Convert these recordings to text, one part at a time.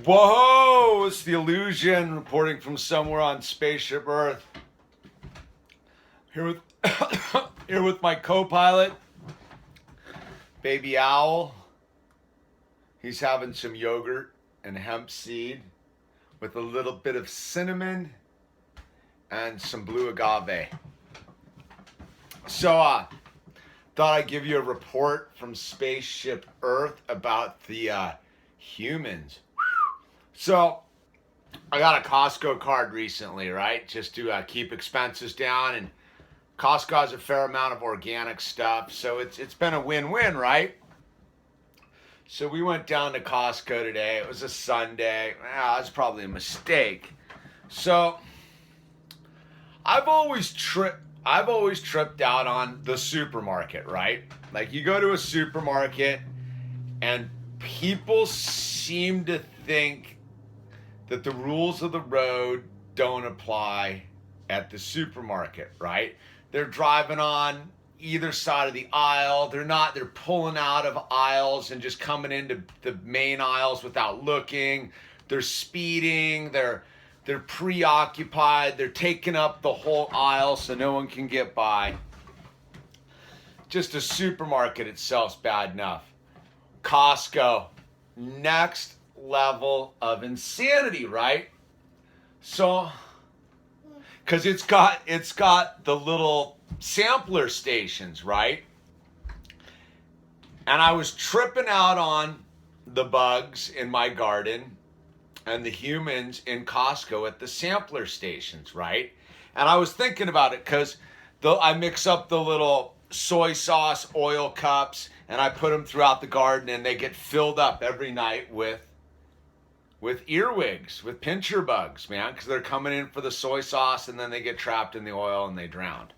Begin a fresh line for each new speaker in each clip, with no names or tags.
Whoa! It's the Illusion reporting from somewhere on spaceship Earth. Here with here with my co-pilot, Baby Owl. He's having some yogurt and hemp seed with a little bit of cinnamon and some blue agave. So, thought I'd give you a report from spaceship Earth about the humans. So, I got a Costco card recently, right? Just to keep expenses down, and Costco has a fair amount of organic stuff, so it's been a win-win, right? So we went down to Costco today. It was a Sunday. That's probably a mistake. So I've always tripped out on the supermarket, right? Like you go to a supermarket and people seem to think that the rules of the road don't apply at the supermarket, right? They're driving on either side of the aisle. They're pulling out of aisles and just coming into the main aisles without looking. They're speeding. They're preoccupied. They're taking up the whole aisle so no one can get by. Just a supermarket itself's bad enough. Costco, next level of insanity, right? So, because it's got the little sampler stations, right? And I was tripping out on the bugs in my garden and the humans in Costco at the sampler stations, right? And I was thinking about it because I mix up the little soy sauce oil cups and I put them throughout the garden, and they get filled up every night with earwigs, with pincher bugs, man, because they're coming in for the soy sauce and then they get trapped in the oil and they drown.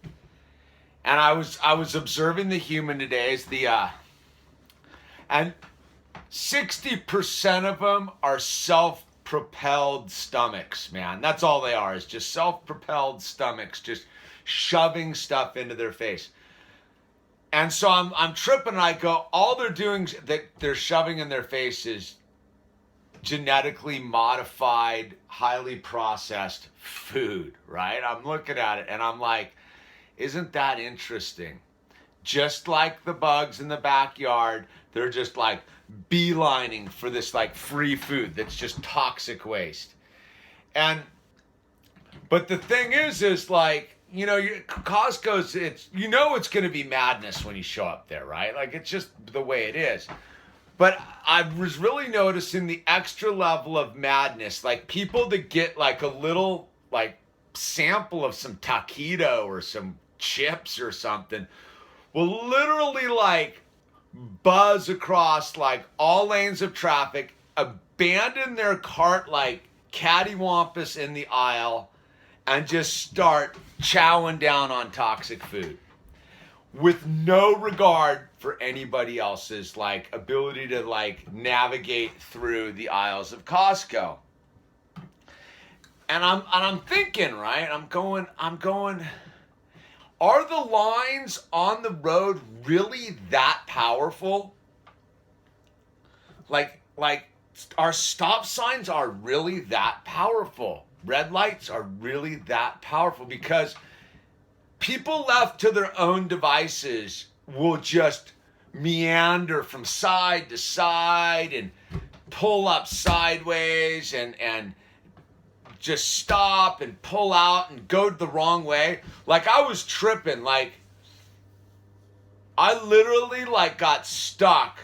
And I was observing the human today as and 60% of them are self-propelled stomachs, man. That's all they are, is just self-propelled stomachs, just shoving stuff into their face. And so I'm tripping, and I go, all they're doing that they're shoving in their face is genetically modified, highly processed food, right? I'm looking at it and I'm like, isn't that interesting? Just like the bugs in the backyard, they're just like beelining for this like free food that's just toxic waste. But the thing is like, you know, Costco's, it's going to be madness when you show up there, right? Like it's just the way it is. But I was really noticing the extra level of madness, like people that get like a little like sample of some taquito or some chips or something will literally like buzz across like all lanes of traffic, abandon their cart like cattywampus in the aisle, and just start chowing down on toxic food with no regard for anybody else's like ability to like navigate through the aisles of Costco. And I'm thinking, right? I'm going, are the lines on the road really that powerful? Like our stop signs are really that powerful. Red lights are really that powerful, because people left to their own devices will just meander from side to side and pull up sideways and just stop and pull out and go the wrong way. Like I was tripping, like I literally like got stuck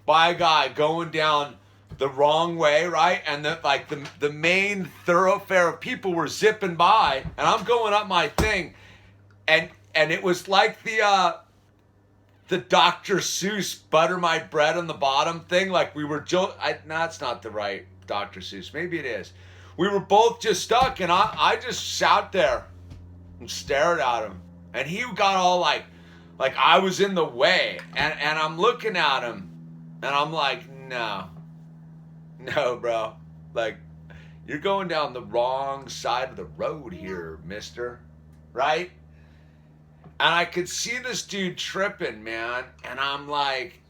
by a guy going down the wrong way, right? And the main thoroughfare of people were zipping by, and I'm going up my thing, and it was like the Dr. Seuss butter my bread on the bottom thing. Like we were that's not the right Dr. Seuss. Maybe it is. We were both just stuck, and I just sat there and stared at him, and he got all like I was in the way, and I'm looking at him, and I'm like, no, bro, like you're going down the wrong side of the road here, mister, right? And I could see this dude tripping, man, and I'm like,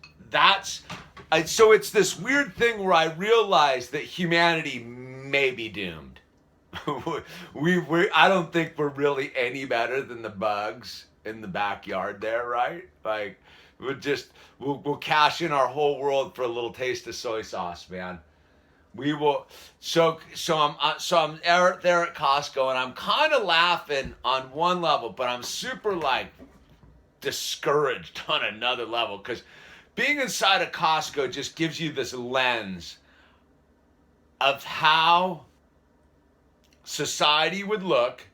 so it's this weird thing where I realize that humanity may be doomed. I don't think we're really any better than the bugs in the backyard there, right? Like we'll cash in our whole world for a little taste of soy sauce, man. We will. I'm there at Costco, and I'm kind of laughing on one level, but I'm super like discouraged on another level, because being inside of Costco just gives you this lens of how society would look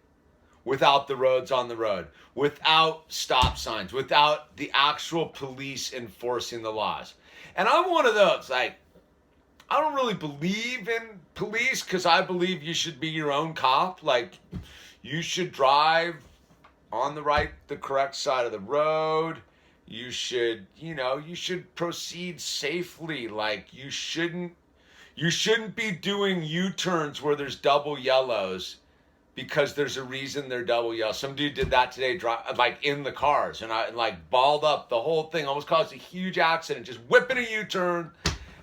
without the roads on the road, without stop signs, without the actual police enforcing the laws. And I'm one of those, like, I don't really believe in police, because I believe you should be your own cop. Like, you should drive on the correct side of the road. You should proceed safely. Like, you shouldn't be doing U-turns where there's double yellows, because there's a reason they're double yellow. Some dude did that today, like in the cars, and I like balled up the whole thing, almost caused a huge accident, just whipping a U-turn.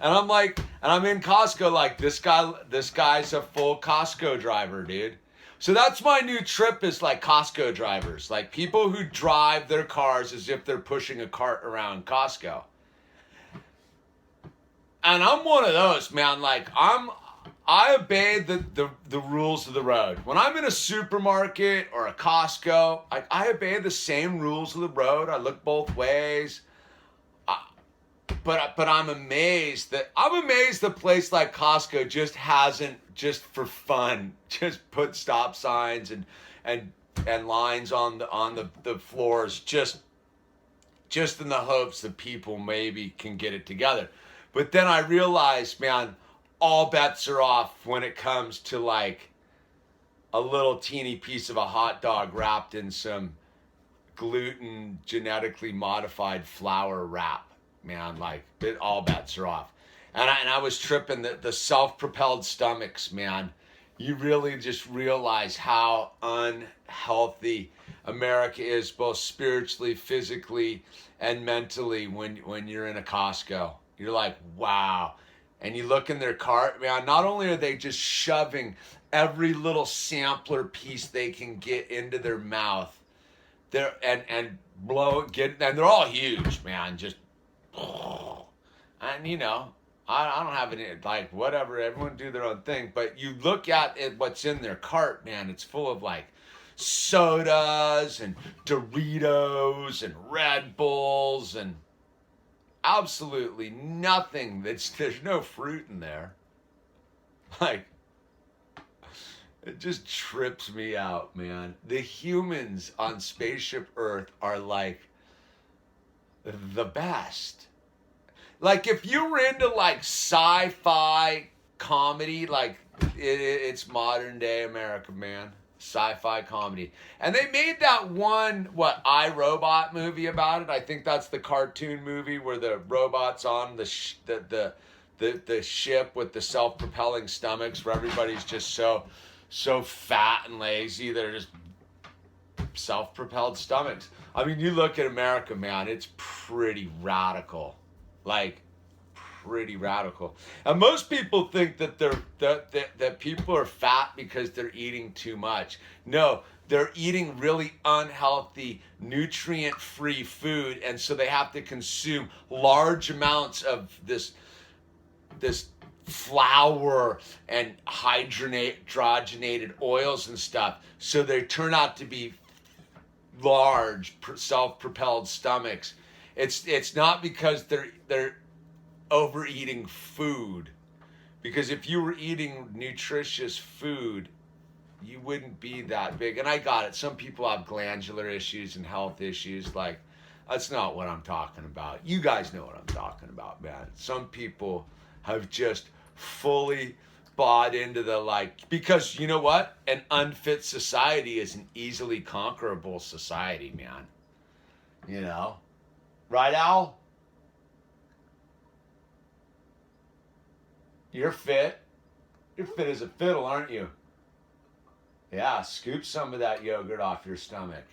And I'm like, and I'm in Costco, like, this guy's a full Costco driver, dude. So that's my new trip, is like Costco drivers, like people who drive their cars as if they're pushing a cart around Costco. And I'm one of those, man. Like, I obey the rules of the road. When I'm in a supermarket or a Costco, I obey the same rules of the road. I look both ways. But I'm amazed that a place like Costco just hasn't, just for fun, just put stop signs and lines on the floors, just in the hopes that people maybe can get it together. But then I realized, man, all bets are off when it comes to like a little teeny piece of a hot dog wrapped in some gluten genetically modified flour wrap. Man, like, all bets are off. And I was tripping the self-propelled stomachs, man. You really just realize how unhealthy America is, both spiritually, physically, and mentally, when you're in a Costco. You're like, wow. And you look in their cart, man, not only are they just shoving every little sampler piece they can get into their mouth, they're and they're all huge, man, just. And I don't have any, like, whatever, everyone do their own thing, but you look at it, what's in their cart, man, it's full of like sodas and Doritos and Red Bulls and absolutely nothing. There's no fruit in there. Like, it just trips me out, man. The humans on Spaceship Earth are like the best. Like, if you were into like sci-fi comedy, like it's modern day America, man. Sci-fi comedy. And they made that one, iRobot movie about it. I think that's the cartoon movie where the robot's on the ship with the self-propelling stomachs, where everybody's just so fat and lazy. They're just self-propelled stomachs. I mean, you look at America, man, it's pretty radical. Like, pretty radical. And most people think that that people are fat because they're eating too much. No, they're eating really unhealthy, nutrient-free food, and so they have to consume large amounts of this flour and hydrogenated oils and stuff. So they turn out to be large, self-propelled stomachs. It's not because they're overeating food, because if you were eating nutritious food, you wouldn't be that big. And I got it. Some people have glandular issues and health issues. Like, that's not what I'm talking about. You guys know what I'm talking about, man. Some people have just fully bought into because you know what? An unfit society is an easily conquerable society, man. Right, Al? You're fit. You're fit as a fiddle, aren't you? Yeah, scoop some of that yogurt off your stomach.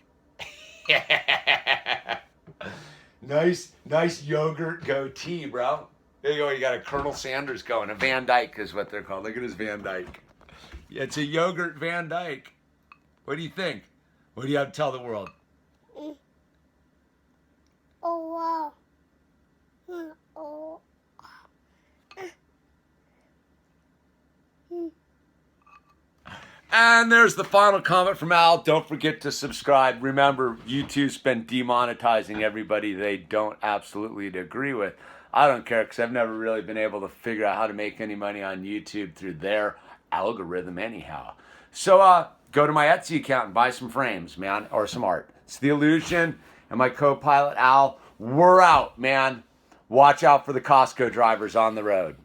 Nice yogurt goatee, bro. There you go. You got a Colonel Sanders going. A Van Dyke is what they're called. Look at his Van Dyke. It's a yogurt Van Dyke. What do you think? What do you have to tell the world?
Oh, wow. Oh.
And there's the final comment from Al. Don't forget to subscribe. Remember, YouTube's been demonetizing everybody they don't absolutely agree with. I don't care because I've never really been able to figure out how to make any money on YouTube through their algorithm anyhow. So go to my Etsy account and buy some frames, man, or some art. It's The Illusion and my co-pilot Al. We're out, man. Watch out for the Costco drivers on the road.